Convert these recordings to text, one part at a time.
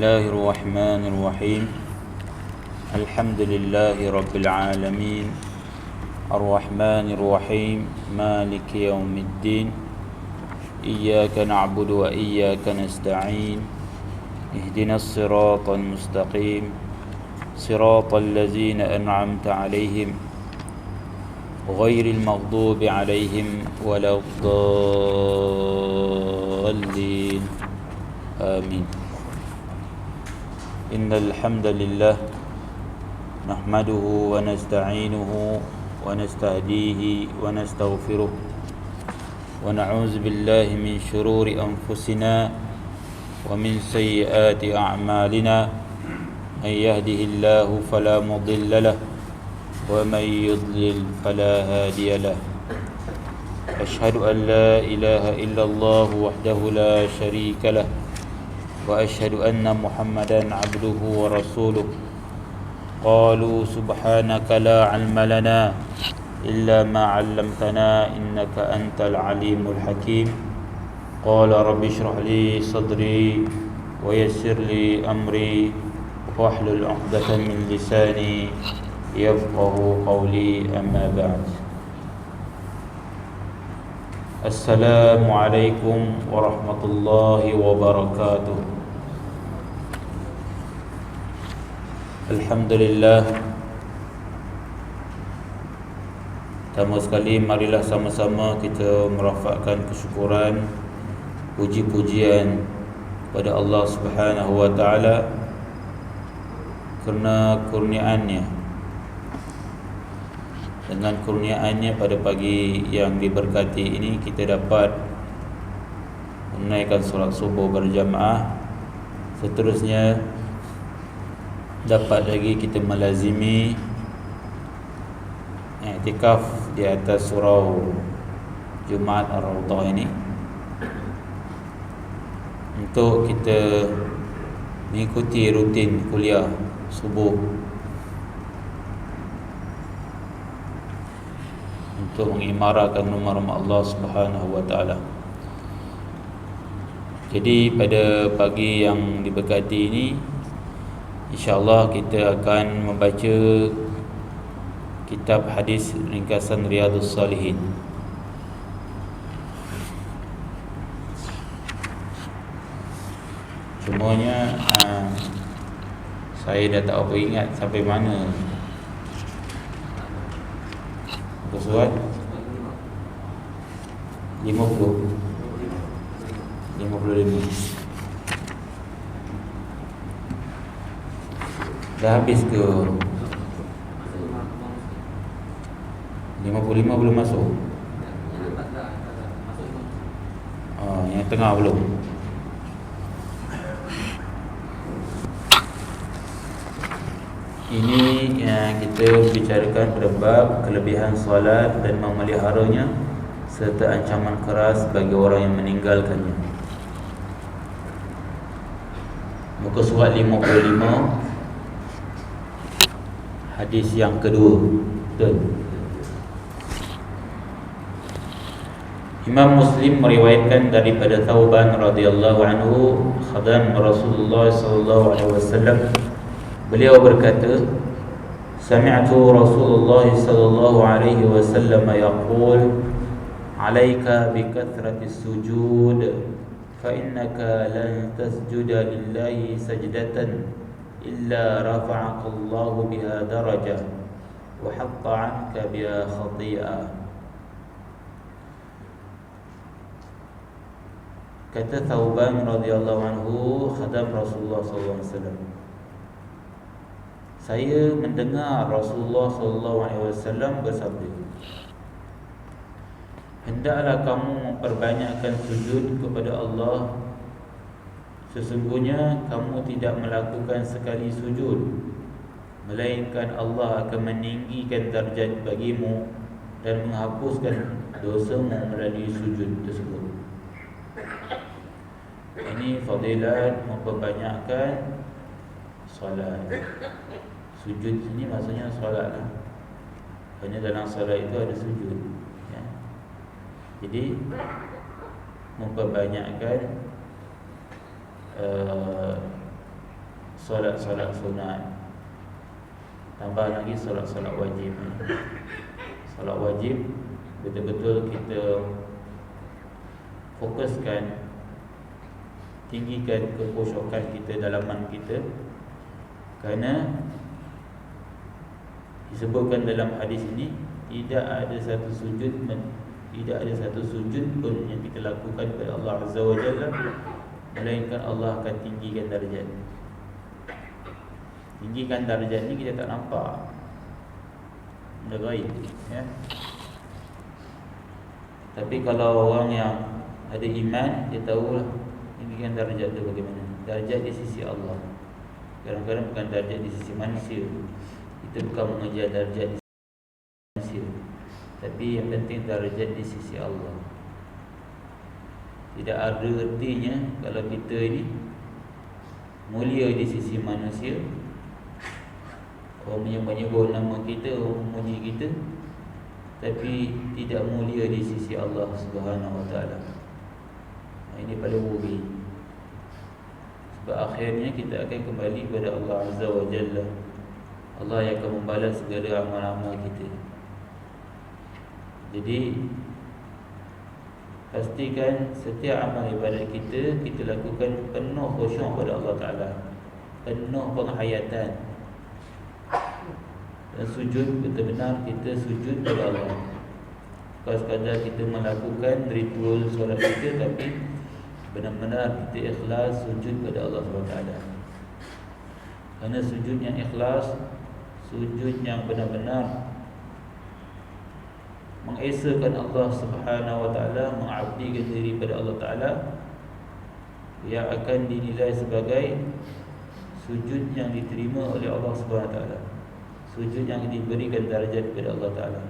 الله الرحمن الرحيم الحمد لله رب العالمين الرحمن الرحيم مالك يوم الدين إياك نعبد وإياك نستعين اهدنا الصراط المستقيم صراط الذين أنعمت عليهم غير المغضوب عليهم ولا الضالين آمين. إن الحمد لله نحمده ونستعينه ونستهديه ونستغفره ونعوذ بالله من شرور أنفسنا ومن سيئات أعمالنا من يهده الله فلا مضل له ومن يضلل فلا هادي له. أشهد أن لا إله إلا الله وحده لا شريك له وأشهد أن محمدا عبده ورسوله. قالوا سبحانك لا علم لنا إلا ما علمتنا إنك أنت العليم الحكيم. قال رب اشرح لي صدري ويسر لي أمري واحلل عقدة من لساني يفقه قولي. أما بعد. السلام عليكم ورحمة الله وبركاته. Alhamdulillah. Pertama sekali marilah sama-sama kita merafakkan kesyukuran, puji-pujian kepada Allah Subhanahu wa taala kerana kurniaannya. Dengan kurniaannya pada pagi yang diberkati ini kita dapat menunaikan solat subuh berjamaah. Seterusnya dapat lagi kita melazimi i'tikaf di atas surau Jumaat Ar-Raudhah ini untuk kita mengikuti rutin kuliah subuh untuk mengimarahkan rumah-rumah Allah Subhanahu wa taala. Jadi pada pagi yang diberkati ini InsyaAllah kita akan membaca kitab hadis ringkasan Riyadhus Salihin. Semuanya saya dah tak apa ingat sampai mana surat 55. Dah habis ke 55 belum masuk? Yang tengah belum. Ini yang kita bicarakan pada bab kelebihan solat dan memeliharanya serta ancaman keras bagi orang yang meninggalkannya. Muka surat 55, hadis yang kedua. Betul. Imam Muslim meriwayatkan daripada Thauban radhiyallahu anhu, khadam Rasulullah sallallahu alaihi wasallam, beliau berkata, sami'tu Rasulullah sallallahu alaihi wasallam yaqul, 'alaika bi kathratis sujud fa innaka lan tasjuda lillahi sajdatan illa rafa'aka Allah biha darajah wa hatta 'anka biha khati'ah. Kata Thauban radhiyallahu anhu, khadam Rasulullah sallallahu alaihi wasallam, saya mendengar Rasulullah sallallahu alaihi wasallam bersabda, hendaklah kamu memperbanyakkan sujud kepada Allah. Sesungguhnya kamu tidak melakukan sekali sujud, melainkan Allah akan meninggikan darjat bagimu dan menghapuskan dosamu melalui sujud tersebut. Ini fadilat memperbanyakkan solat. Sujud sini maksudnya solat lah. Hanya dalam solat itu ada sujud ya. Jadi memperbanyakkan solat-solat sunat, tambah lagi solat-solat wajib. Solat wajib betul-betul kita fokuskan, tinggikan kekhusyukan kita, dalaman kita, kerana disebutkan dalam hadis ini tidak ada satu sujud pun yang kita lakukan kepada Allah Azza wa Jalla melainkan Allah akan tinggikan darjat. Tinggikan darjat ni kita tak nampak, benda gaib, ya. Tapi kalau orang yang ada iman, dia tahulah tinggikan darjat tu bagaimana. Darjat di sisi Allah. Kadang-kadang bukan darjat di sisi manusia. Kita bukan mengejar darjat di sisi manusia, tapi yang penting darjat di sisi Allah. Tidak ada artinya kalau kita ini mulia di sisi manusia, orang menyebut nama kita, orang memuji kita, tapi tidak mulia di sisi Allah Subhanahu wa taala. Ini paling rugi. Sebab akhirnya kita akan kembali kepada Allah Azza wa Jalla. Allah yang akan membalas segala amal-amal kita. Jadi pastikan setiap amal ibadat kita lakukan penuh khusyuk kepada Allah Ta'ala, penuh penghayatan. Dan sujud betul-benar kita sujud kepada Allah. Bukan sekadar kita melakukan ritual solat kita, tapi benar-benar kita ikhlas sujud kepada Allah SWT. Kerana sujud yang ikhlas, sujud yang benar-benar mengesakan Allah Subhanahu wa taala, mengabdikan diri pada Allah Taala, yang akan dinilai sebagai sujud yang diterima oleh Allah Subhanahu wa taala, sujud yang diberikan darjat kepada Allah Taala.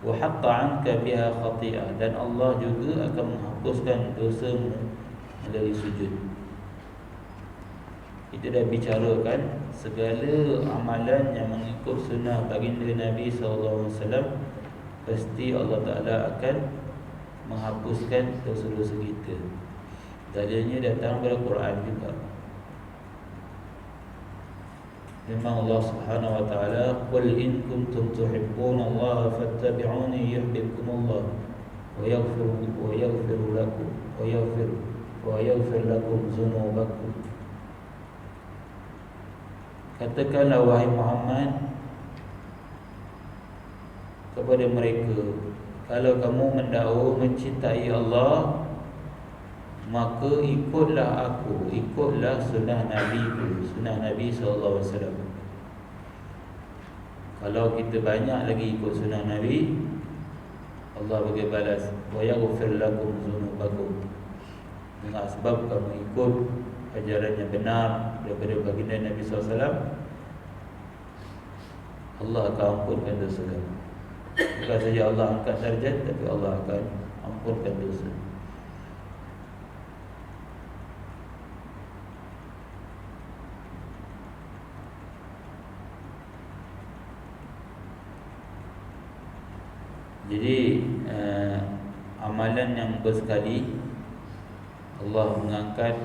Wa hatta 'anka biha khati'ah, dan Allah juga akan menghapuskan dosamu melalui sujud. Kita dah bicarakan segala amalan yang mengikut sunnah baginda Nabi SAW, pasti Allah Ta'ala akan menghapuskan dosa-dosa kita. Dalilnya datang pada Quran juga. Memang Allah Subhanahu wa taala, qul in kuntum tuhibbunallaha fattabi'uni yuhibbukumullah wa yaghfir lakum dzunubakum. Katakanlah wahai Muhammad kepada mereka, kalau kamu mendakwa mencintai Allah, maka ikutlah aku, ikutlah sunnah Nabi ku, sunnah Nabi SAW. Kalau kita banyak lagi ikut sunnah Nabi, Allah bagi balas, wa yaghfir lakum dzunubakum. Dengan sebab kamu ikut ajaran yang benar daripada baginda Nabi SAW, Allah akan ampunkan dosa kamu. Bukan saja Allah angkat darjat, tapi Allah akan ampunkan dosa. Jadi amalan yang bersekali, Allah mengangkat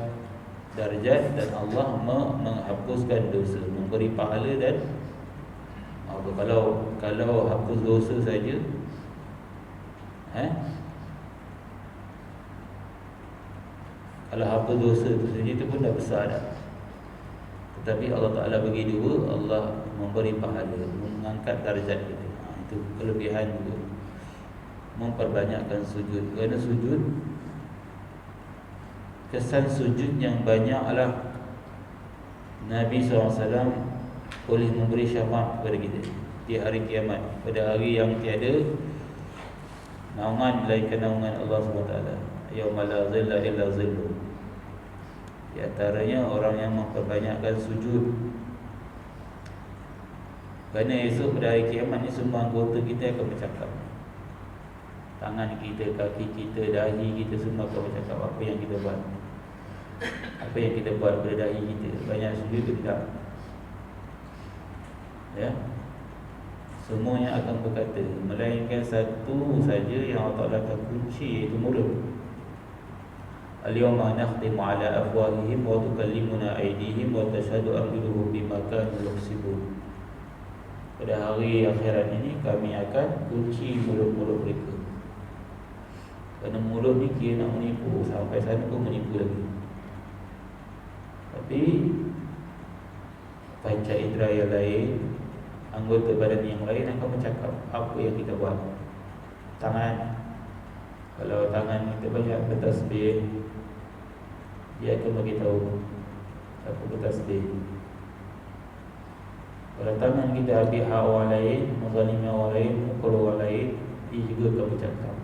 darjat dan Allah menghapuskan dosa, memberi pahala. Dan kalau hapus dosa saja, kalau hapus dosa itu saja, itu pun dah besar dah. Tetapi Allah Ta'ala bagi dua, Allah memberi pahala, mengangkat darjat kita. Itu kelebihan juga. Memperbanyakkan sujud. Kerana sujud, kesan sujud yang banyak adalah Nabi SAW boleh memberi syafaat kepada kita di hari kiamat, pada hari yang tiada naungan melainkan naungan Allah SWT. Yauma la zilla illa zilluh. Di antaranya orang yang memperbanyakkan sujud. Kerana esok pada hari kiamat ni semua anggota kita akan bercakap. Tangan kita, kaki kita, dahi kita, semua akan bercakap apa yang kita buat. Apa yang kita buat pada dahi kita, banyak sujud ke tidak? Ya, semuanya akan berkata, melainkan satu saja yang Allah Ta'ala akan kunci, iaitu mulut. Al-yawma nakhtimu ala afwahihim wa tukallimuna aydihim wa tashhadu arjuluhum bima kanu yaksibun. Pada hari akhirat ini kami akan kunci mulut-mulut mereka. Kerana mulut ni kira nak menipu, sampai sana pun menipu lagi. Tapi panca indera yang lain, anggota badan yang lain akan bercakap apa yang kita buat. Tangan, kalau tangan kita banyak bertasbih, dia akan beritahu siapa bertasbih. Kalau tangan kita ambil hak orang lain, menzalimi orang lain, mukul orang lain, dia juga akan bercakap.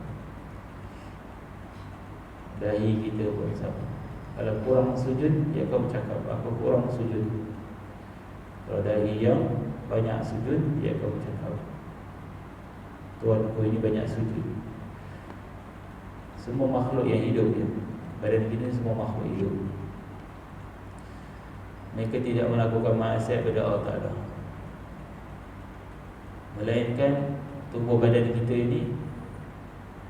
Dahi kita pun sama. Kalau kurang sujud, dia akan bercakap aku kurang sujud. Kalau dahi yang banyak sujud, dia akan bercakap Tuanku ini banyak sujud. Semua makhluk yang hidup ya, badan kita semua makhluk hidup. Mereka tidak melakukan maksiat pada Allah Ta'ala, melainkan tubuh badan kita ini,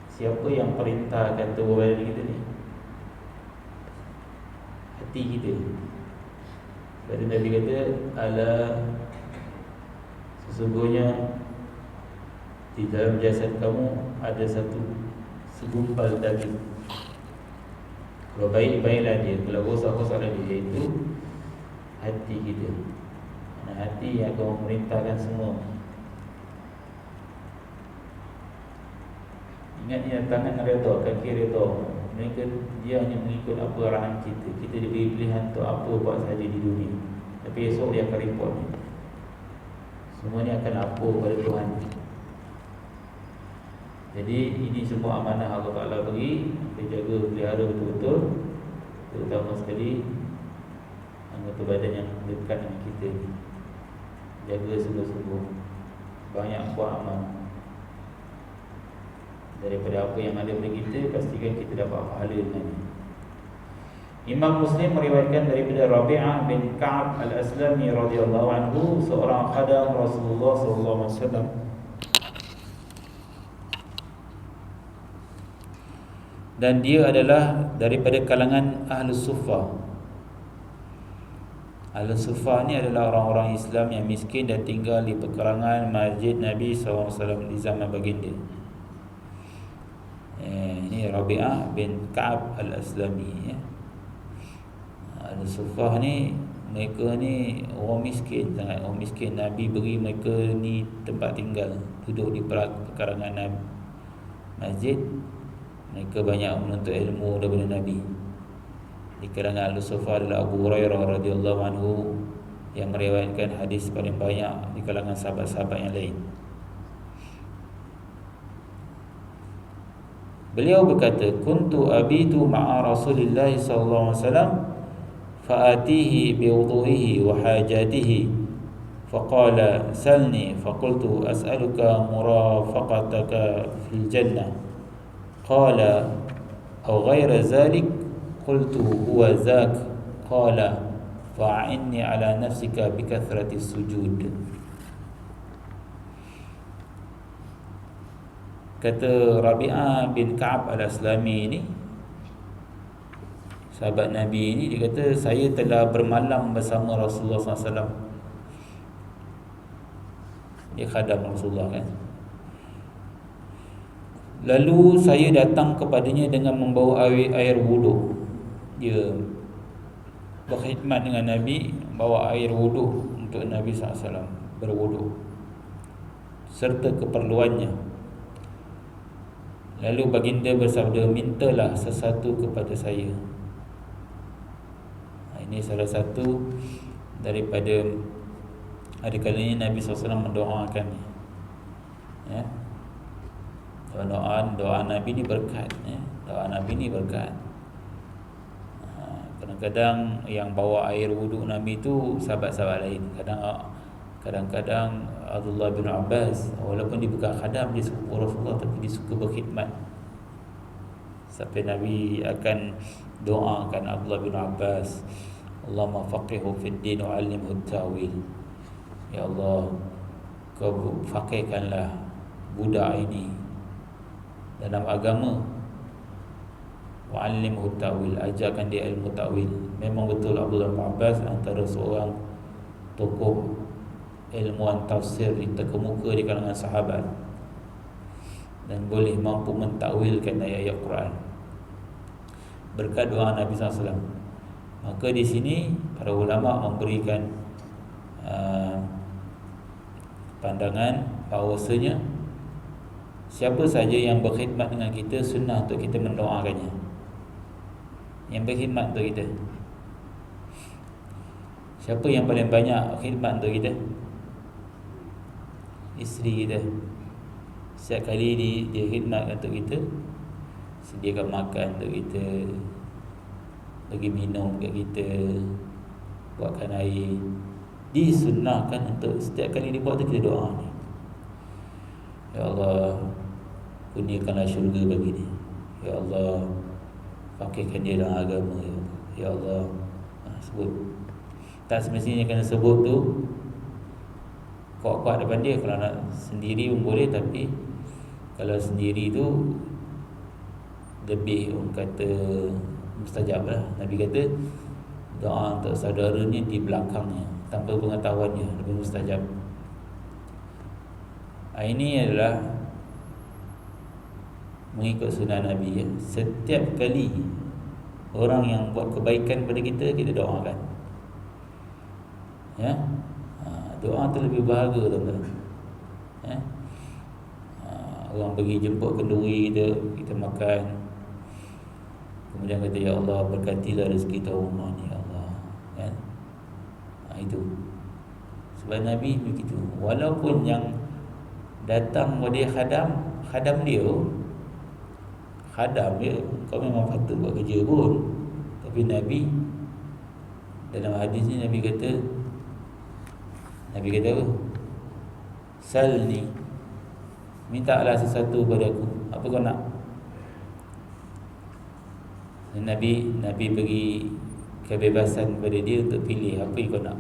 siapa yang perintahkan tubuh badan kita ni? Hati kita. Sebab Nabi kata, ala, sesungguhnya di dalam jasad kamu ada satu segumpal daging. Kalau baik-baiklah dia, kalau rosak-rosaklah dia, itu hati kita. Hati yang akan memerintahkan semua. Ingat ni, tangan redha, kaki redha. Mereka, dia hanya mengikut apa arahan kita. Kita diberi pilihan untuk apa buat saja di dunia. Tapi esok dia akan report ni. Semua ni akan lapor pada Tuhan. Jadi ini semua amanah Allah Ta'ala beri. Kita jaga, pelihara betul-betul. Terutama sekali anggota badan yang dekat dengan kita. Jaga sungguh-sungguh. Banyak buat amanah. Daripada apa yang ada pada kita, pastikan kita dapat pahala dengan ini. Imam Muslim meriwayatkan daripada Rabi'ah bin Ka'ab al-Aslami radhiyallahu anhu, seorang khadam Rasulullah sallallahu alaihi wasallam. Dan dia adalah daripada kalangan Ahlus Suffah. Ahlus Suffah ni adalah orang-orang Islam yang miskin dan tinggal di pekarangan masjid Nabi SAW di zaman baginda. Ini Rabi'ah bin Ka'ab al-Aslami ya. Ahlus Suffah ni, mereka ni orang miskin, sangat orang miskin. Nabi beri mereka ni tempat tinggal, duduk di pekarangan masjid. Mereka banyak menuntut ilmu daripada Nabi. Di kalangan Ahlus Suffah adalah Abu Hurairah radhiyallahu anhu, yang meriwayatkan hadis paling banyak di kalangan sahabat-sahabat yang lain. Beliau berkata, kuntu abitu ma'a Rasulillah sallallahu alaihi wasallam fa'atihi biwudu'ihi wa hajatihi faqala salni faqultu as'aluka murafaqataka fil jannah qala aw ghayra zalik qultu huwa zak qala fa'inni ala nafsika bikathrati sujud. Kata Rabi'ah bin Ka'ab al-Aslami ni, sahabat Nabi ni, dia kata, saya telah bermalam bersama Rasulullah SAW. Dia khadam Rasulullah kan. Lalu saya datang kepadanya dengan membawa air wuduk. Dia berkhidmat dengan Nabi, bawa air wuduk untuk Nabi SAW berwuduk serta keperluannya. Lalu baginda bersabda, mintalah sesuatu kepada saya. Ini salah satu daripada, ada kalanya Nabi SAW mendoakan ya. Doa Nabi ni berkat ya. Doa Nabi ni berkat. Kadang-kadang yang bawa air wuduk Nabi tu sahabat-sahabat lain. Kadang-kadang Abdullah bin Abbas, walaupun dia bukan khadam, dia sepupu Rasulullah, tapi dia suka berkhidmat. Sampai Nabi akan doakan Abdullah bin Abbas, Allahumma faqihu fid din wa 'allimhu at-ta'wil. Ya Allah, kau faqihkanlah budak ini dalam agama wa'allimhu ta'wil, ajarkan dia ilmu ta'wil. Memang betul Abdullah bin Abbas antara seorang tokoh ilmuwan tafsir terkemuka di kalangan sahabat dan boleh mampu mentakwilkan ayat-ayat Quran berkat doa Nabi SAW. Maka di sini para ulama memberikan pandangan bahawasanya siapa saja yang berkhidmat dengan kita, sunnah untuk kita mendoakannya. Yang berkhidmat untuk kita, siapa yang paling banyak khidmat untuk kita? Isteri kita. Setiap kali dia khidmat untuk kita, sediakan makan untuk kita, bagi minum kat kita, buatkan air. Disunnahkan untuk setiap kali dia buat tu kita doa ni, ya Allah, kurniakanlah syurga bagi dia. Ya Allah, fakirkan dia dalam agama. Ya Allah, sebut. Tak semestinya kena sebut tu kuat-kuat depan dia. Kalau nak sendiri pun boleh, tapi kalau sendiri tu lebih orang kata mustajab lah. Nabi kata doa untuk saudara ni di belakangnya, tanpa pengetahuannya, lebih mustajab. Ini adalah mengikut sunnah Nabi ya. Setiap kali orang yang buat kebaikan pada kita, kita doakan ya. Doa tu lebih berharga tuan-tuan ya. Orang pergi jemput kenduri kita, kita makan, kemudian kata, ya Allah, berkatilah rezeki tahu rumah ni ya Allah kan? Itu sebab Nabi begitu. Walaupun yang datang pada khadam dia, kau memang patut buat kerja pun, tapi Nabi dalam hadis ni Nabi kata apa? Salni, mintalah sesuatu pada aku, apa kau nak? Dan Nabi bagi kebebasan kepada dia untuk pilih apa yang kau nak.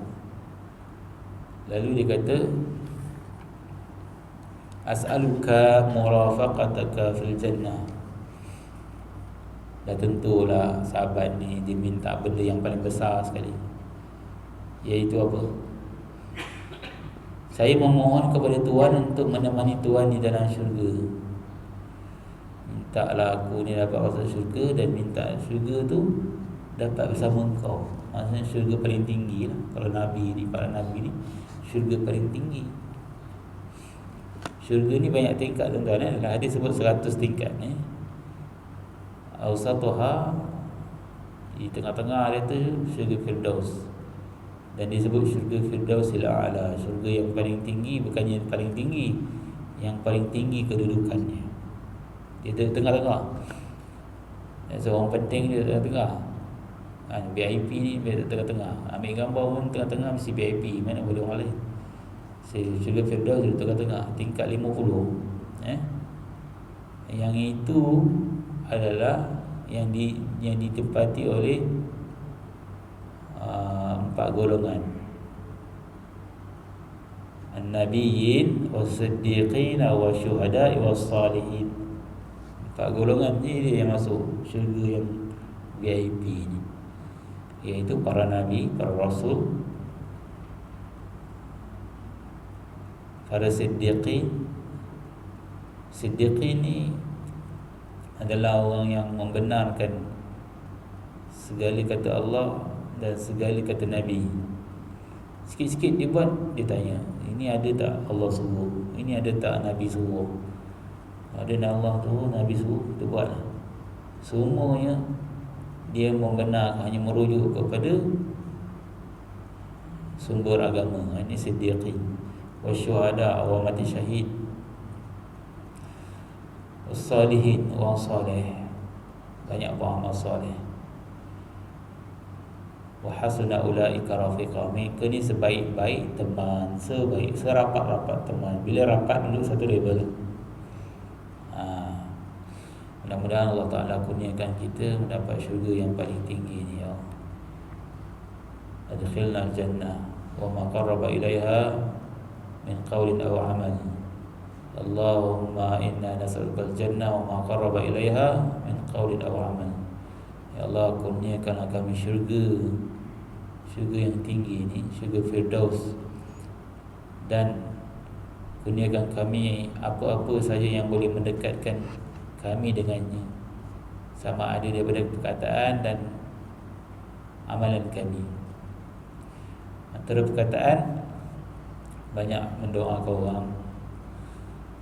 Lalu dia kata, as'aluka murafaqataka fil jannah. Dah tentulah sahabat ni dia minta benda yang paling besar sekali, iaitu apa? Saya memohon kepada Tuhan untuk menemani Tuhan di dalam syurga. Mintalah aku ni dapat masuk syurga, dan minta syurga tu dapat bersama engkau. Maksudnya syurga paling tinggi lah. Kalau Nabi ni, para Nabi ni, syurga paling tinggi. Syurga ni banyak tingkat tuan-tuan. Dalam hadis sebut 100 tingkat ni. Awsatuha, di tengah-tengah dia tu syurga Firdaus. Dan disebut syurga Firdausil A'la, syurga yang paling tinggi. Bukannya yang paling tinggi, yang paling tinggi kedudukannya. Dia tengah-tengah. Seorang penting dia tengah-tengah. VIP ni dia tengah-tengah. Ambil gambar pun tengah-tengah mesti VIP. Mana boleh orang lain. Syurga Firdaus dia tengah-tengah, tingkat 50. Yang itu adalah yang ditempati oleh 4 golongan: An-Nabiyyin Was-Siddiqin Wasyuhada'i Was-Salihin. 4 golongan ni dia yang masuk syurga yang VIP ni, iaitu para Nabi, para Rasul, para Siddiqin. Siddiqin ni adalah orang yang membenarkan segala kata Allah dan segala kata Nabi. Sikit-sikit dia buat, dia tanya, ini ada tak Allah suruh? Ini ada tak Nabi suruh? Ada Allah suruh, Nabi suruh, kita buat. Semuanya dia membenarkan, hanya merujuk kepada sumber agama. Ini siddiqin. Wasyuhada, orang mati syahid. Wassalihin, orang salih, banyak beramal salih. Wa hasuna ulaika rafiqa. Mereka ni sebaik-baik teman, serapat-rapat teman. Bila rapat duduk satu level. Mudah-mudahan Allah Ta'ala kurniakan kita mendapat syurga yang paling tinggi ni ya. Adkhilna al-jannah wa ma qarraba ilaiha min qawlin aw amal. Allahumma inna nas'aluka al-jannah wa ma qarraba ilaiha min qawlin aw amal. Ya Allah, kurniakanlah kami syurga, syurga yang tinggi ni, syurga Firdaus, dan kurniakan kami apa-apa saja yang boleh mendekatkan kami dengannya, sama ada daripada perkataan dan amalan kami. Antara perkataan, banyak mendoakan orang,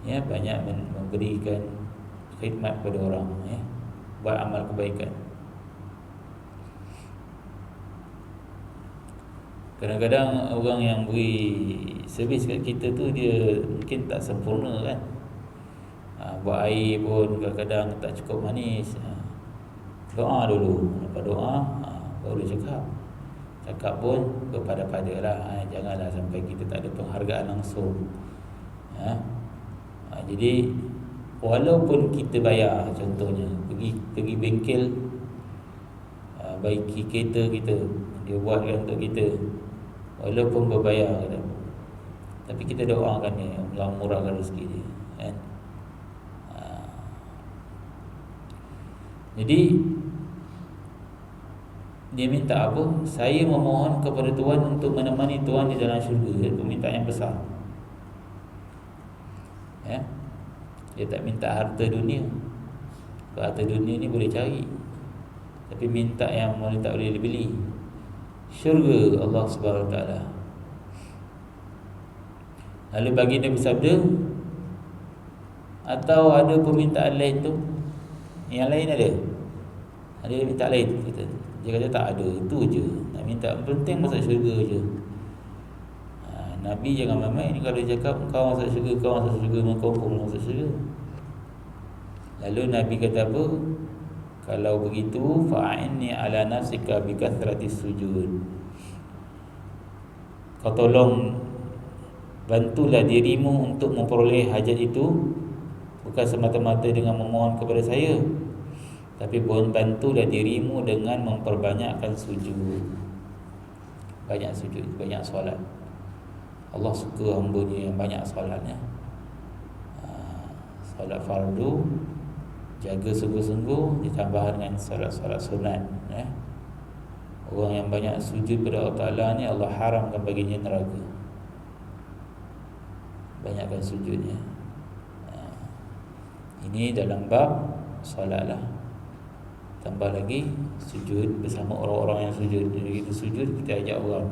ya, banyak memberikan khidmat kepada orang, ya, buat amal kebaikan. Kadang-kadang orang yang beri servis kat kita tu, dia mungkin tak sempurna kan. Buat air pun kadang-kadang tak cukup manis. Doa dulu, lepas doa baru cakap. Cakap pun berpada-pada lah, janganlah sampai kita tak ada penghargaan langsung. Jadi walaupun kita bayar, contohnya pergi bengkel, baiki kereta kita, dia buatkan untuk kita, walaupun berbayar, tapi kita doakan dia, Allah murahkan rezeki dia, kan? Jadi dia minta apa? Saya memohon kepada Tuhan untuk menemani Tuhan di dalam syurga. Itu permintaan yang besar, ya. Dia tak minta harta dunia. Harta dunia ni boleh cari, tapi minta yang tak boleh dibeli, syurga Allah Subhanahu Wa Taala. Lalu baginda bersabda, atau ada permintaan lain tu? Yang lain ada? Ada minta lain? Dia kata tak ada, itu je. Nak minta penting masuk syurga je. Nabi jangan main-main kalau dia cakap kau masuk syurga, kau masuk syurga, kau pun masuk syurga. Lalu Nabi kata apa? Kalau begitu, fa'inni ala nafsika bi kathratis sujud. Kau tolong, bantulah dirimu untuk memperoleh hajat itu, bukan semata-mata dengan memohon kepada saya, tapi pun bantulah dirimu dengan memperbanyakkan sujud. Banyak sujud, banyak solat. Allah suka hamba-Nya yang banyak solatnya. Solat fardu jaga sungguh-sungguh, ditambah dengan solat-solat sunat, ya. Orang yang banyak sujud pada Allah Ta'ala ni, Allah haramkan baginya neraka. Banyakkan sujudnya. Ini dalam bab solat lah. Tambah lagi sujud bersama orang-orang yang sujud. Jadi kita sujud, kita ajak orang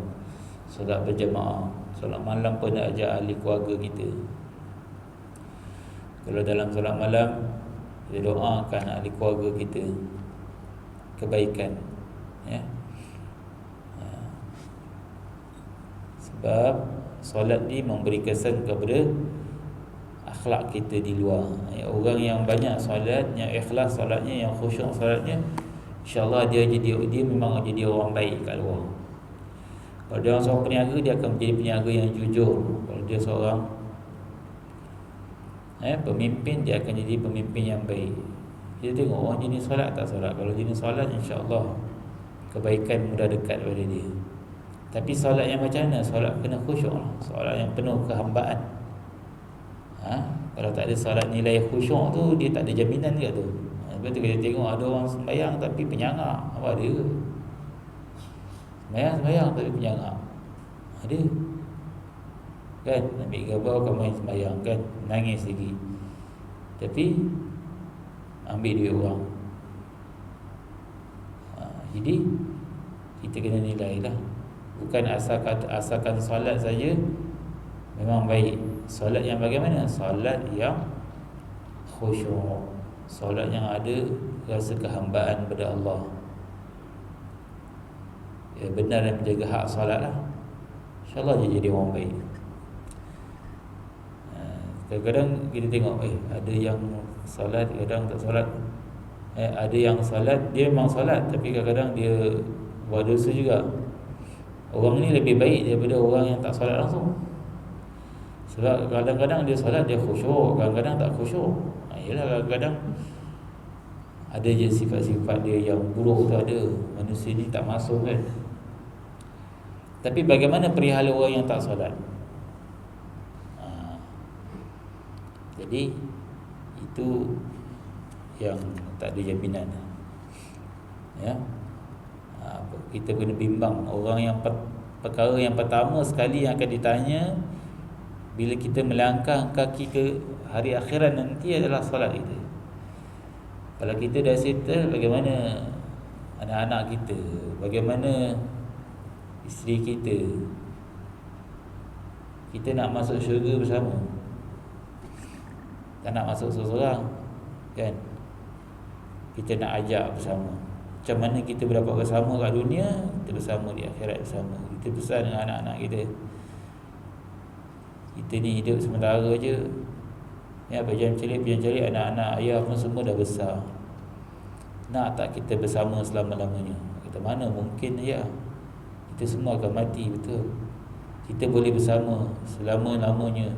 solat berjemaah. Solat malam pun nak ajak ahli keluarga kita. Kalau dalam solat malam, kita doakan ahli keluarga kita kebaikan, ya. Sebab solat ni memberi kesan kepada akhlak kita di luar. Orang yang banyak solat, yang ikhlas solatnya, yang khusyuk solatnya, insya-Allah dia memang jadi orang baik kat luar. Kalau dia seorang peniaga, dia akan menjadi peniaga yang jujur. Kalau dia seorang pemimpin, dia akan jadi pemimpin yang baik. Kita tengok orang jenis solat tak solat. Kalau jenis solat, insya-Allah kebaikan mudah dekat pada dia. Tapi solat yang macam mana? Solat kena khusyuk lah. Solat yang penuh kehambaan. Kalau tak ada solat nilai khusyuk tu, dia tak ada jaminan ke tu. Sebab tu kita tengok ada orang sembahyang tapi penyangak. Apa dia? Sembahyang tapi penyangak. Ada. Kan? Ambil gambar kau main sembahyang kan, nangis lagi. Tapi ambil duit orang. Jadi kita kena nilai lah. Bukan asalkan solat saja memang baik. Solat yang bagaimana? Solat yang khusyuk, solat yang ada rasa kehambaan pada Allah, ya, benar dan menjaga hak solat lah. InsyaAllah dia jadi orang baik. Kadang-kadang kita tengok ada yang solat, kadang tak solat. Ada yang solat, dia memang solat, tapi kadang-kadang dia buat dosa juga. Orang ni lebih baik daripada orang yang tak solat langsung. Sebab kadang-kadang dia solat, dia khusyuk, kadang-kadang tak khusyuk. Yelah, kadang-kadang ada je sifat-sifat dia yang buruk tu ada. Manusia ni tak masuk kan. Tapi bagaimana perihal orang yang tak solat? Jadi itu yang tak ada jaminan. Ya. Kita kena bimbang. Orang yang perkara yang pertama sekali yang akan ditanya bila kita melangkah kaki ke hari akhirat nanti adalah solat kita. Kalau kita dah settle, bagaimana anak-anak kita, bagaimana isteri kita? Kita nak masuk syurga bersama, tak nak masuk seorang, kan? Kita nak ajak bersama. Macam mana kita berdapat bersama kat dunia, kita bersama di akhirat bersama. Kita pesan dengan anak-anak kita, kita ni hidup sementara je. Ya, pejam celik anak-anak ayah pun semua dah besar. Nak tak kita bersama selama-lamanya? Kata mana mungkin ya. Kita semua akan mati, betul. Kita boleh bersama selama-lamanya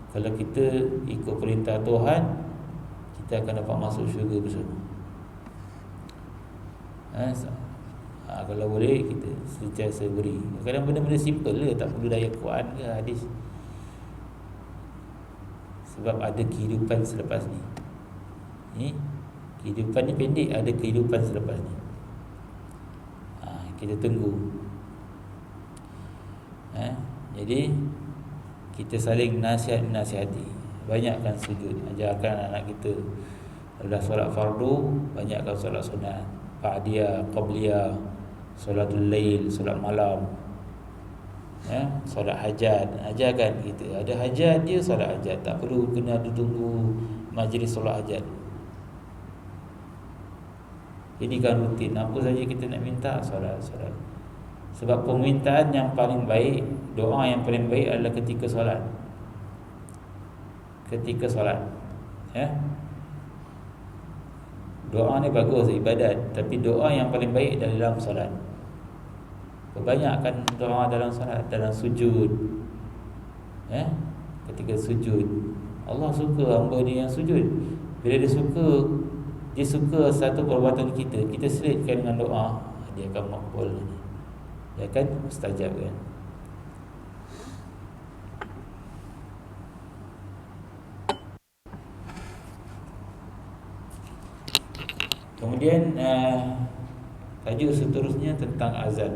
kalau kita ikut perintah Tuhan. Kita akan dapat masuk syurga bersama. Kalau boleh kita sentiasa beri. Kadang benda-benda simple lah, tak perlu daya Quran ke hadis. Sebab ada kehidupan selepas ni. Kehidupan ni pendek, ada kehidupan selepas ni. Kita tunggu. Jadi kita saling nasihati. Banyakkan sujud. Ajarkan anak kita, dah solat fardu, banyakkan solat sunat, ba'diyah, qabliyah, solatul lail, solat malam, solat hajat. Ajarkan kita. Ada hajat dia solat hajat, tak perlu kena tunggu majlis solat hajat. Ini kan rutin. Apa saja kita nak minta, solat. Sebab permintaan yang paling baik, doa yang paling baik adalah ketika solat. Ketika solat, doa ni bagus, ibadat, tapi doa yang paling baik dalam solat. Perbanyakkan doa dalam solat, dalam sujud. Ketika sujud, Allah suka hamba dia yang sujud. Bila dia suka satu perbuatan kita selitkan dengan doa, dia akan makbul, dia akan mustajab, kan? Kemudian tajuk seterusnya tentang azan.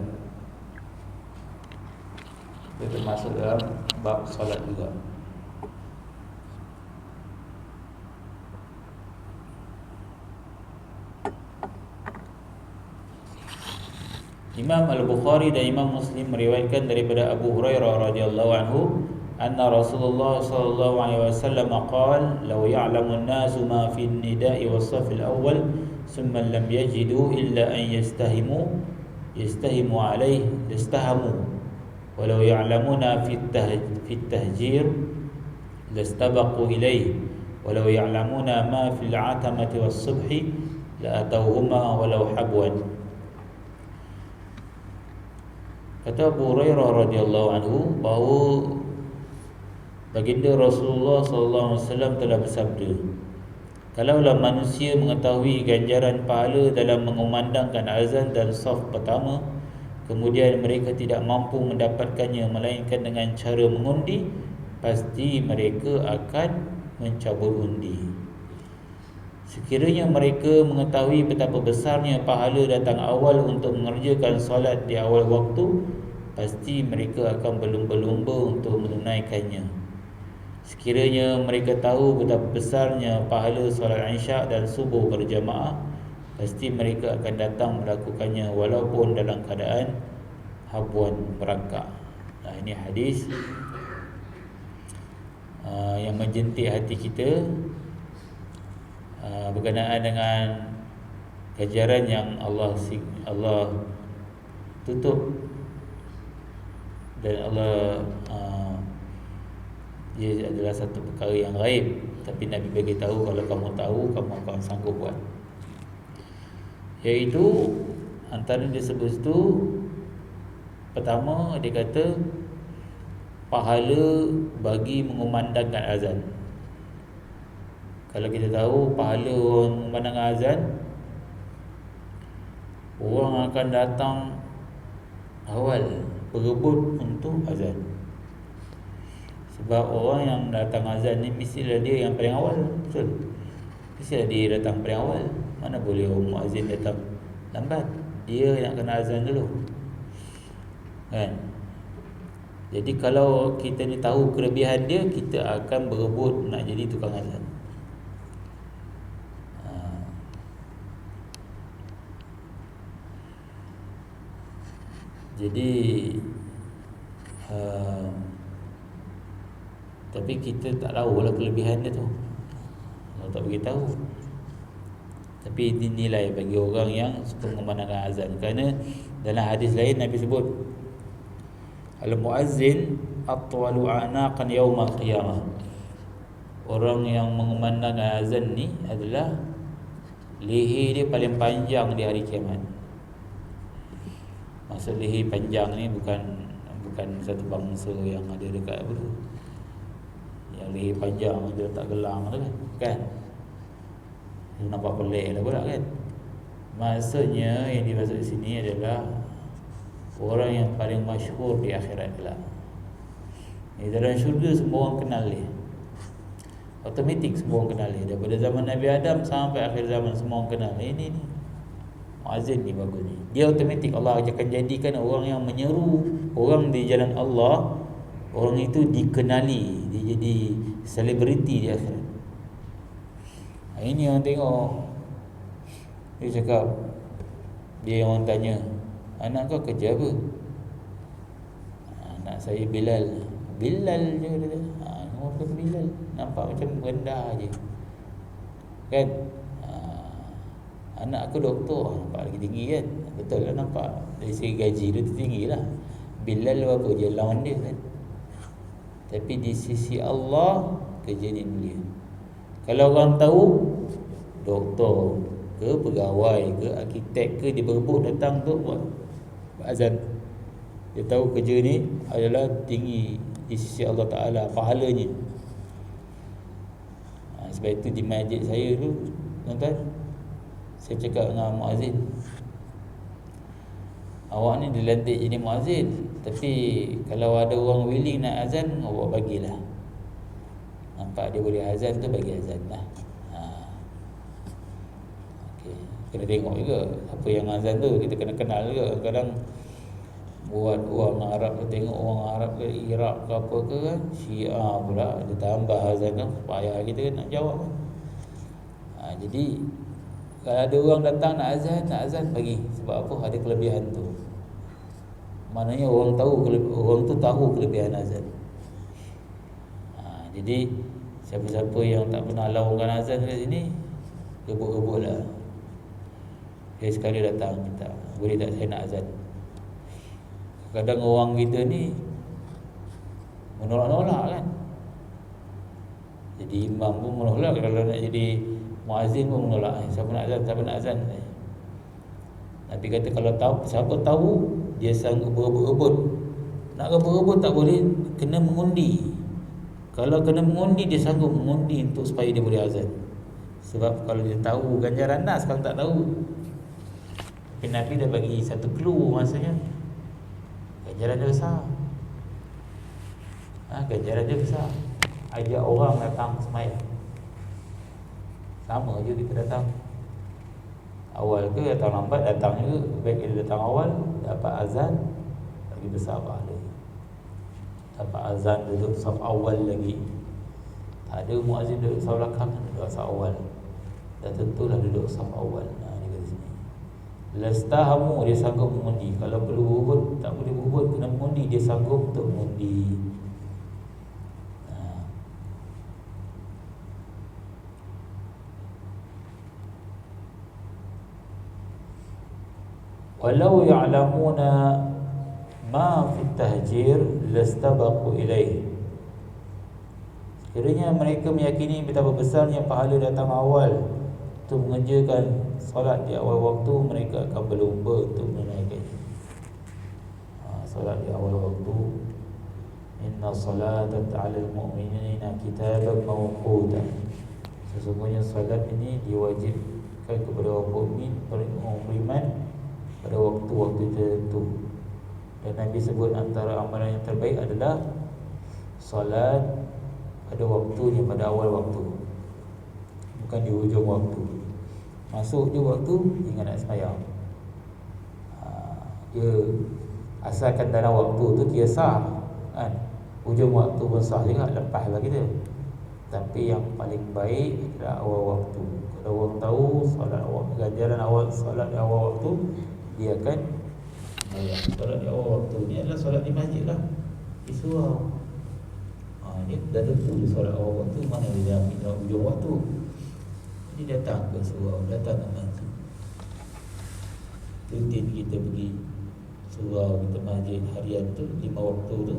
Itu termasuk dalam bab solat juga. Imam Al-Bukhari dan Imam Muslim meriwayatkan daripada Abu Hurairah radhiyallahu anhu, anna Rasulullah sallallahu alaihi wasallam qala, "Law ya'lamu an-nasu ma fi an-nida'i was-saff al-awwal, thumma lam yajidu illa an yastahimu alayhi, lastahamu. Walau ya'lamuna fi at-tahjir, lastabaqu ilayhi. Walau ya'lamuna ma fi al-'atamati was-subhi, la atawhuma walau habwan." Kata Abu Hurairah radhiyallahu anhu bahawa baginda Rasulullah sallallahu alaihi wasallam telah bersabda, kalaulah manusia mengetahui ganjaran pahala dalam mengumandangkan azan dan saf pertama, kemudian mereka tidak mampu mendapatkannya melainkan dengan cara mengundi, pasti mereka akan mencabut undi. Sekiranya mereka mengetahui betapa besarnya pahala datang awal untuk mengerjakan solat di awal waktu, pasti mereka akan berlumba-lumba untuk menunaikannya. Sekiranya mereka tahu betapa besarnya pahala solat Isyak dan subuh berjamaah, pasti mereka akan datang melakukannya walaupun dalam keadaan habuan, merangkak. Ini hadis yang menjentik hati kita berkenaan dengan ganjaran yang Allah tutup, dan Allah dia adalah satu perkara yang gaib, tapi Nabi bagi tahu, kalau kamu tahu, kamu akan sanggup buat. Iaitu antara dia sebut tu, pertama dia kata pahala bagi mengumandangkan azan. Kalau kita tahu pahala orang mengumandangkan azan, orang akan datang awal berebut untuk azan. Sebab orang yang datang azan ni mestilah dia yang paling awal, betul? Mestilah dia datang paling awal. Mana boleh orang muazzin datang lambat. Dia nak kena azan dulu, kan? Jadi kalau kita ni tahu kelebihan dia, kita akan berebut nak jadi tukang azan. Jadi tapi kita tak tahu lah kelebihan dia tu, Allah tak beritahu. Tapi ini nilai bagi orang yang suka memandangkan azan. Kerana dalam hadis lain Nabi sebut, al-muazzin atwalu a'naqan yaumal qiyamah. Orang yang mengumandangkan azan ni adalah leher dia paling panjang di hari kiamat. Maksud leher panjang ni bukan satu bangsa yang ada dekat apa tu, yang leher panjang dia letak gelang tu kan. Dia nampak pelik lah pula kan. Maksudnya yang dimaksud di sini adalah orang yang paling masyhur di akhirat kelak. Di dalam syurga semua orang kenal dia. Automatik semua orang kenal dia. Daripada zaman Nabi Adam sampai akhir zaman semua orang kenal. Ini muazzin ni bagus ni. Dia automatik Allah akan jadikan orang yang menyeru orang di jalan Allah, orang itu dikenali, dia jadi selebriti di akhirat. Ini orang tengok, dia cakap, dia orang tanya, anak kau kerja apa? Anak saya Bilal. Bilal je dia. Orang kata Bilal, nampak macam rendah je, kan? Anak aku doktor, nampak lagi tinggi kan? Betul lah, nampak dari segi gaji dia tinggi lah. Bilal apa je, lawan dia kan? Tapi di sisi Allah kerja dia mulia. Kalau orang tahu doktor ke pegawai ke arkitek ke, dia berebut datang untuk buat azan, dia tahu kerja ni adalah tinggi di sisi Allah Ta'ala pahalanya. Sebab itu di masjid saya tu, tuan-tuan, saya cakap dengan muazzin, awak ni dilantik jadi muazzin, tapi kalau ada orang willing nak azan, awak bagilah. Nampak dia boleh azan tu, bagi azan lah. Okay. Kena tengok juga apa yang azan tu, kita kena kenal juga. Kadang buat orang Arab tu, tengok orang Arab ke Iraq ke apa ke kan, Syiah pula, dia tambah azan tu, payah kita nak jawab kan. Jadi kalau ada orang datang nak azan bagi. Sebab apa? Ada kelebihan tu. Maknanya orang tu tahu kelebihan azan. Jadi siapa-siapa yang tak pernah laungkan azan kat sini, rebut-rebutlah. Sekali datang minta, boleh tak saya nak azan? Kadang orang kita ni menolak-nolak kan. Jadi imam pun menolak, kalau nak jadi muazzin pun menolak. Siapa nak azan? Nabi kata kalau tahu, siapa tahu dia sanggup berebut-rebut. Nak berebut tak boleh, kena mengundi. Kalau kena mengundi, dia sanggup mengundi untuk supaya dia boleh azan. Sebab kalau dia tahu ganjaran nas, kalau tak tahu. Tapi Nabi dah bagi satu clue, maksudnya ganjaran dia besar. Ganjaran dia besar. Ajak orang datang sembahyang. Sama je kita datang awal ke datang lambat, datang juga. Baik kita datang awal, dapat azan, lagi besar pahala. Dapat azan duduk saf awal lagi. Tak ada muazzin duduk saf belakang, duduk saf awal. Dah tentulah duduk saf awal. Dia kata sini, lastahamu, dia sanggup mengundi. Kalau perlu berebut, tak boleh berebut, kena mengundi, dia sanggup untuk mengundi. Walau ya'lamuna ma fi tahjir lastabaqu ilaih. Sekiranya mereka meyakini betapa besarnya pahala datang awal untuk mengerjakan solat di awal waktu, mereka akan berlumba untuk menunaikannya. Solat di awal waktu, inna salata 'alal mu'minina kitaban mawquta. Sesungguhnya solat ini diwajibkan kepada orang mukmin, orang beriman, pada waktu-waktu tertentu. Dan Nabi sebut antara amalan yang terbaik adalah solat pada waktunya, pada awal waktu, bukan di hujung waktu. Masuk je waktu, ingat nak sembahyang. Dia asalkan dalam waktu tu dia sah kan. Hujung waktu pun sah juga, lepas lah kita. Tapi yang paling baik adalah awal waktu. Kalau orang tahu solat awal, ganjaran awal solat di awal waktu, dia akan solat di awal waktu ni adalah solat di masjid lah, di surau. Dia dah tentu dia solat awal waktu, mana dia dah hujung waktu. Jadi datang ke surau, datang ke masjid. Rutin kita pergi surau, kita masjid harian tu, 5 waktu tu,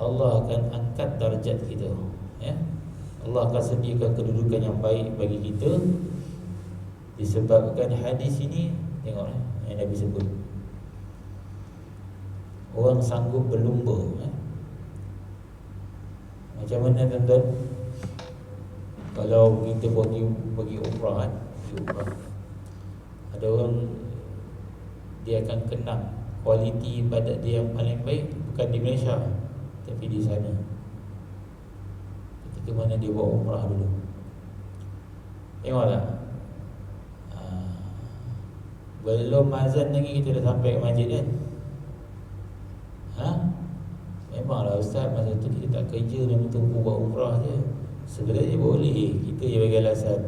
Allah akan angkat darjat kita, ya. Allah akan sediakan kedudukan yang baik bagi kita disebabkan hadis ini. Tengok yang Nabi sebut, orang sanggup berlumba, ya. Macam mana tuan-tuan? Kalau kita pergi umrah, kan? Umrah, ada orang dia akan kenang kualiti ibadat dia yang paling baik bukan di Malaysia tapi di sana. Ketika mana dia buat umrah dulu, tengok tak, belum azan lagi kita dah sampai ke masjid kan. Memanglah ustaz, masa tu kita tak kerja, memang tunggu buat umrah je. Sebenarnya boleh, kita je bagi alasan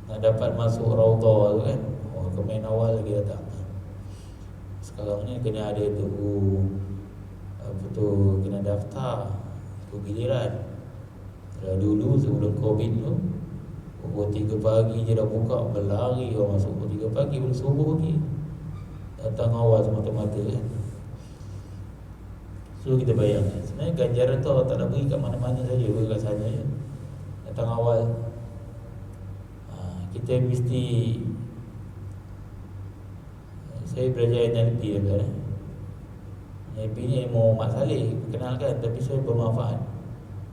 nak dapat masuk Raudhah tu kan. Kemain awal lagi datang. Sekarang ni kena ada tunggu kena daftar, tunggu giliran. Kalau dulu sebelum Covid tu, pukul 3 pagi je dah buka, berlari orang masuk pukul 3 pagi, belum subuh lagi. Datang awal semata-mata kan. So kita bayangkan, sebenarnya ganjaran tu Allah tak nak beri kat mana-mana saja, beri kat sana je. Datang awal. Kita mesti, saya belajar NLP kan. NLP ni ilmu Mak Saleh, perkenalkan, tapi saya bermanfaat.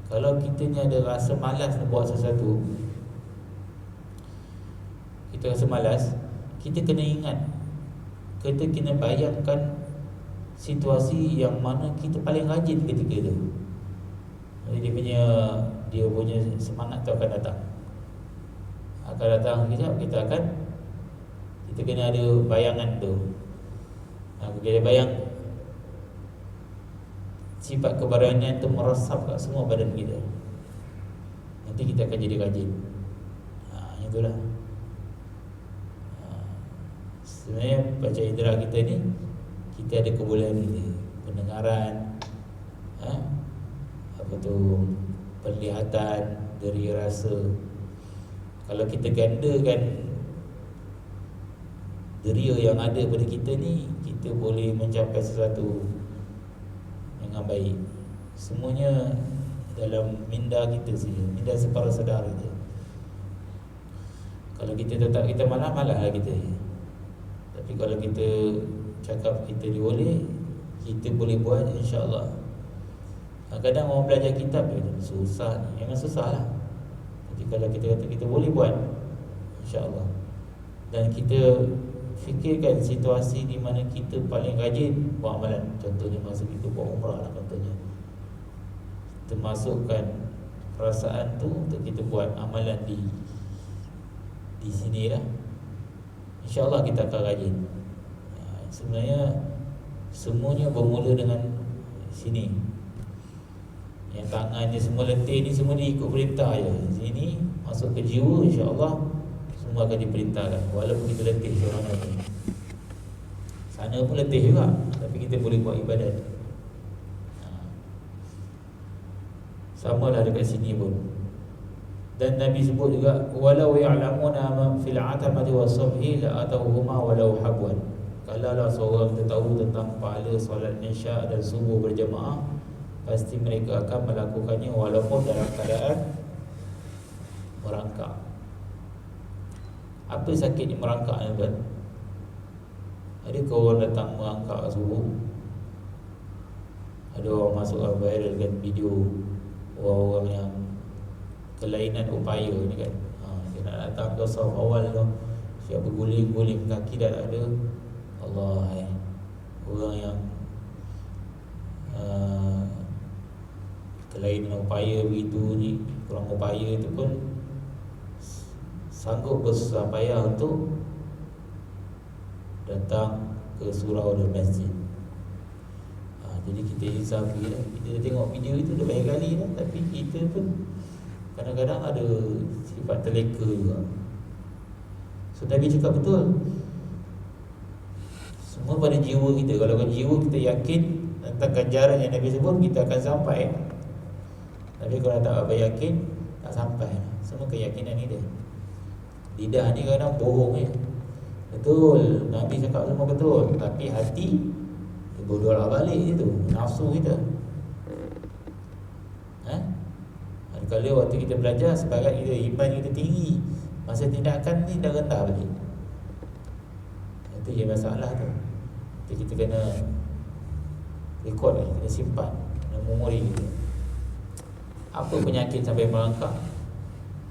Kalau kita ni ada rasa malas nak buat sesuatu, kita rasa malas, kita kena ingat, kita kena bayangkan situasi yang mana kita paling rajin ketika itu. Jadi dia punya semangat tu akan datang. Kita kena ada bayangan tu. Kita bayang sifat keberanian tu meresap kat semua badan kita. Nanti kita akan jadi rajin. Itulah. Sebenarnya baca indera kita ni, kita ada kebolehan kita, pendengaran, penglihatan, deri rasa. Kalau kita gandakan deria yang ada pada kita ni, kita boleh mencapai sesuatu dengan baik. Semuanya dalam minda kita saja, minda separa sedar kita. Kalau kita tetap kita malah-malah lah kita. Tapi kalau kita cakap kita boleh, kita boleh buat, insya-Allah. Kadang-kadang orang belajar kitab susah ni, memang susah lah. Tapi kalau kita kata kita boleh buat, insya-Allah. Dan kita fikirkan situasi di mana kita paling rajin buat amalan. Contohnya masa kita buat umrah lah contohnya. Kita masukkan perasaan tu untuk kita buat amalan di sini lah. InsyaAllah kita akan rajin. Sebenarnya semuanya bermula dengan sini. Yang tangannya semua letih ni, semua dia ikut perintah je. Sini masuk ke jiwa, insyaAllah semua akan diperintahkan. Walaupun kita letih seorang lagi, sana pun letih juga, tapi kita boleh buat ibadat. Sama lah dekat sini pun. Dan Nabi sebut juga, walau ya'lamuna ma fil 'atamati was-subhi la atawhuma walau habwan. Kalaulah seorang kita tahu tentang pahala solat isya dan subuh berjemaah, pasti mereka akan melakukannya walaupun dalam keadaan merangkak. Apa sakitnya merangkak ni tuan? Adakah orang datang merangkak subuh? Ada orang masuk viral kan video orang-orang yang kelainan upaya ni kan. Dia nak datang ke saf awal tu, siap berguling-guling, kaki dah tak ada. Allah, orang yang kelainan upaya begitu ni, kurang upaya tu pun sanggup bersusah payah untuk datang ke surau dan masjid. Jadi kita insaf lagi lah. Kita tengok video itu dah banyak kali dah, tapi kita pun kadang-kadang ada sifat terleka juga. So Nabi cakap betul, semua pada jiwa kita. Kalau jiwa kita yakin tentang ganjaran yang Nabi sebut, kita akan sampai. Tapi kalau tak apa yakin, tak sampai. Semua keyakinan ni dia. Lidah ni kadang bohong ya. Betul, Nabi cakap semua betul, tapi hati dia berdoa balik je tu, nafsu kita. Kalau waktu kita belajar, sebagai kita iman kita tinggi, masa tindakan ni dah rendah balik. Itu je masalah tu. Jadi kita kena rekod, kena simpan dalam memori kita. Apa penyakit sampai merangkak?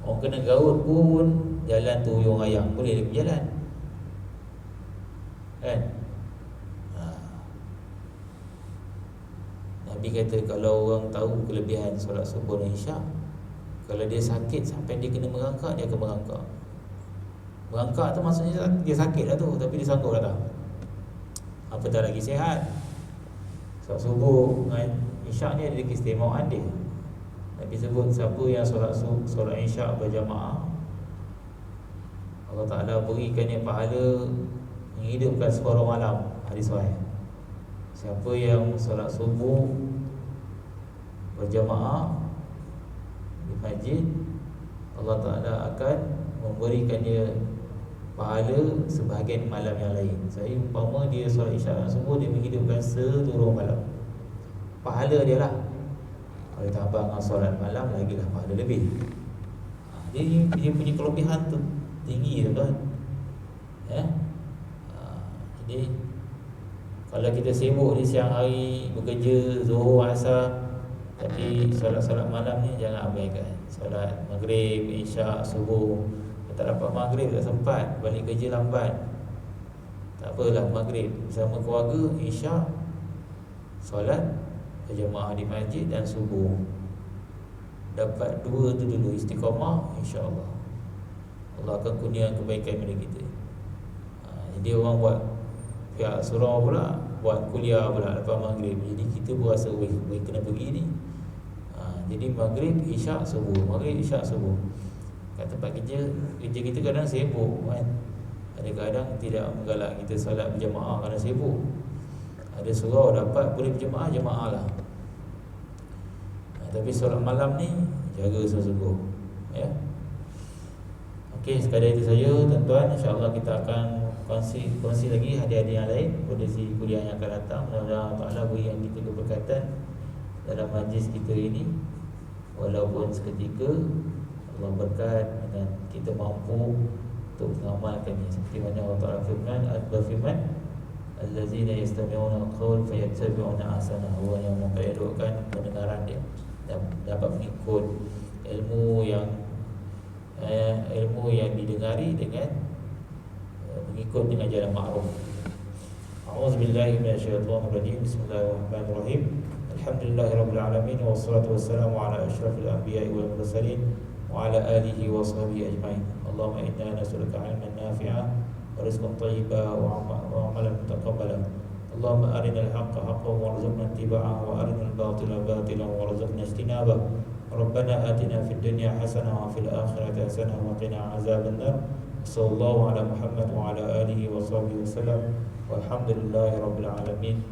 Orang kena gaut pun jalan tu uyung ayam, boleh dia berjalan, kan? Nabi kata kalau orang tahu kelebihan solat subuh dan isyak, kalau dia sakit sampai dia kena merangkak, dia akan merangkak. Merangkak tu maksudnya dia sakit lah tu, tapi dia sanggup datang. Apatah lagi sihat. Solat subuh dengan isyak ni ada keistimewaan dia. Nabi sebut siapa yang solat isyak berjamaah, Allah Ta'ala berikan dia pahala menghidupkan separuh malam. Hadis sahih. Siapa yang solat subuh berjamaah di masjid, Allah Ta'ala akan memberikan dia pahala sebahagian malam yang lain. Saya umpama dia solat isyak dan subuh, dia menghidupkan seluruh malam, pahala dia lah. Kalau tambah dengan solat malam, lagilah pahala lebih. Jadi dia punya kelebihan tu tinggi tu kan. Jadi kalau kita sibuk di siang hari bekerja Zuhur, Asar, tapi solat-solat malam ni jangan abaikan. Solat Maghrib, Isyak, Subuh. Tak dapat Maghrib, tak sempat, balik kerja lambat, tak apalah, Maghrib bersama keluarga, Isyak solat berjamaah di masjid, dan Subuh. Dapat dua tu dulu, istiqamah, insya-Allah Allah akan kurniakan kebaikan kepada kita. Jadi orang buat pihak surau pula, buat kuliah pula lepas Maghrib. Jadi kita berasa kena pergi ni. Jadi Maghrib, Isyak, Subuh, Maghrib, Isyak, Subuh. Kat tempat kerja kita kadang sibuk kan. Kadang-kadang tidak menggalak kita solat berjamaah kerana sibuk. Ada surau dapat boleh berjamaah, jamaah lah. Tapi solat malam ni jaga sungguh-sungguh ya. Okey, sekadar itu saja tuan-tuan. InsyaAllah kita akan kongsi lagi hadiah-hadiah yang lain pada si kuliah yang akan datang. Mudah-mudahan Allah Ta'ala beri yang kita keberkatan dalam majlis kita ini, walaupun seketika. Allah berkat dan kita mampu untuk mengamalkannya. Seperti mana Allah Ta'ala berfirman, allazina yastami'una al-qawl fayattabi'una ahsanahu. Orang yang memperelokkan pendengaran dia dan dapat mengikut ilmu yang didengari dengan mengikut dengan jalan ma'ruf. A'udzubillahi minasyaitonirrajim. Bismillahirrahmanirrahim. Alhamdulillahirabbil alamin, wassalatu wassalamu ala asyrafil anbiya'i wal mursalin wa ala alihi wa sahbihi ajmain. Allahumma inna nas'aluka 'ilman nafi'an wa rizqan thayyiban wa 'amalan mutaqabbalan. Allahumma arinal haqqa haqqan warzuqna ittiba'ahu wa arinal batila batilan warzuqna ijtinabah. Rabbana atina fid dunya hasanah wa fil akhirati hasanah wa qina azabannar. Sallallahu ala Muhammad wa ala alihi wa sahbihi wasallam. Walhamdulillahi rabbil alamin.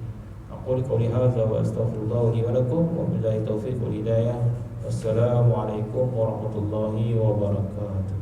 Aqulu qawli hadza wa astaghfirullah li wa lakum wa billahi taufiq wal hidayah. Wassalamu alaikum warahmatullahi wabarakatuh.